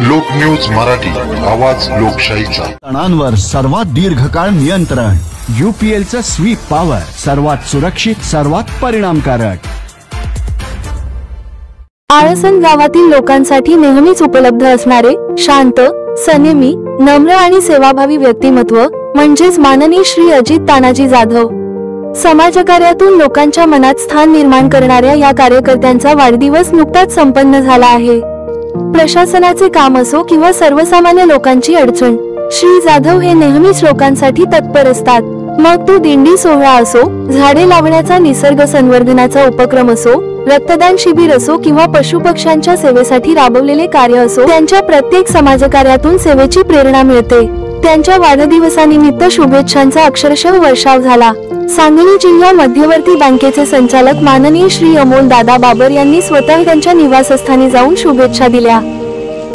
लोकन्यूज मराठी, आवाज लोकशाहीचा। तणांवर सर्वात दीर्घकाळ नियंत्रण, यूपीएलचं स्वीप पॉवर, सर्वात सुरक्षित, सर्वात परिणामकारक। आळसण गावातील लोकांसाठी नेहमीच उपलब्ध असणारे शांत, संयमी, नम्र आणि सेवाभावी व्यक्तिमत्व म्हणजेच माननीय श्री अजित तानाजी जाधव। समाजकार्यातून लोकांच्या मनात स्थान निर्माण करणाऱ्या या कार्यकर्त्यांचा वाढदिवस नुकताच संपन्न झाला आहे। प्रशासनाचे काम असो किंवा सर्वसामान्य लोकांची अडचण, श्री जाधव हे नेहमीच लोकांसाठी तत्पर असतात। मग तो दिंडी सोहळा असो, झाडे लावण्याचा निसर्ग संवर्धनाचा उपक्रम असो, रक्तदान शिबिर असो किंवा पशुपक्ष्यांच्या सेवेसाठी राबवलेले कार्य असो, त्यांच्या प्रत्येक समाजकार्यातून सेवेची प्रेरणा मिळते। त्यांच्या वाढदिवसानिमित्त शुभेच्छांचा अक्षरशः वर्षाव झाला। सांगली जिल्हा मध्यवर्ती बँकेचे संचालक माननीय श्री अमोल दादा बाबर यांनी स्वतः त्यांच्या निवासस्थानी जाऊन शुभेच्छा दिल्या।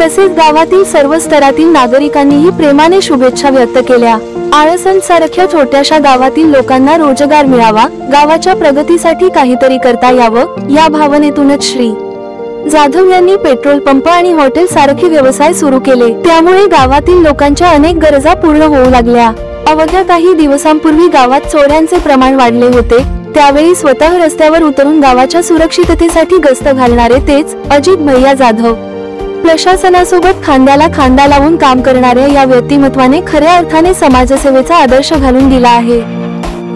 तसेच गावातील सर्व स्तरातील नागरिकांनीही प्रेमाने शुभेच्छा व्यक्त केल्या। आळसण सारख्या छोट्याशा गावातील लोकांना रोजगार मिळावा, गावाच्या प्रगतीसाठी काहीतरी करता यावं, या भावनेतूनच श्री जाधव यांनी पेट्रोल पंप आणि हॉटेल सारखे व्यवसाय सुरू केले। त्यामुळे गावातील लोकांच्या अनेक गरजा पूर्ण होऊ लागल्या। अवघ्या काही दिवसांपूर्वी गावात चोऱ्यांचे प्रमाण वाढले होते, त्यावेळी स्वतः रस्त्यावर उतरून गावाच्या सुरक्षिततेसाठी गस्त घालणारे तेच अजित भैया जाधव। प्रशासनासोबत खांद्याला खांदा लावून काम करणाऱ्या या व्यक्तिमत्वाने खऱ्या अर्थाने समाजसेवेचा आदर्श घालून दिला आहे।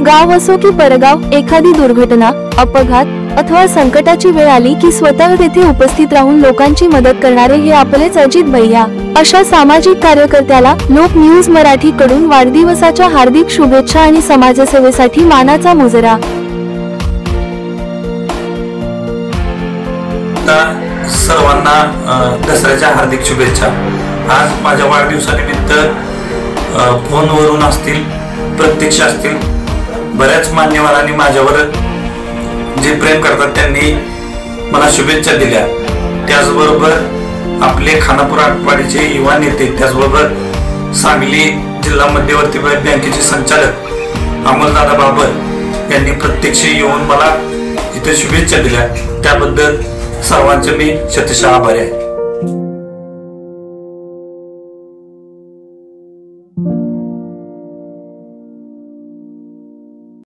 गाव असो की परगाव, एखादी दुर्घटना, अपघात अथवा संकटाची वेळ आली की स्वतः तेथे उपस्थित राहून लोकांची मदत करणारे हे आपलेच अजित भैया। अशा सामाजिक कार्यकर्त्याला लोक न्यूज मराठी कडून वाढदिवसाच्या हार्दिक शुभेच्छा आणि समाजसेवेसाठी मानाचा मुजरा। सर्वांना दसऱ्याच्या हार्दिक शुभेच्छा। आज माझ्या वाढदिवसानिमित्त फोनवरून असतील, प्रत्यक्ष असतील, बऱ्याच मान्यवरांनी माझ्यावर जे प्रेम करतात त्यांनी मला शुभेच्छा दिल्या। त्याचबरोबर आपले खानापूर आटपाडीचे युवा नेते, त्याचबरोबर सांगली जिल्हा मध्यवर्ती बँकेचे संचालक अमोलदादा बाबर यांनी प्रत्यक्ष येऊन मला इथे शुभेच्छा दिल्या। त्याबद्दल सर्वांचे मी शतशः आभारी आहे।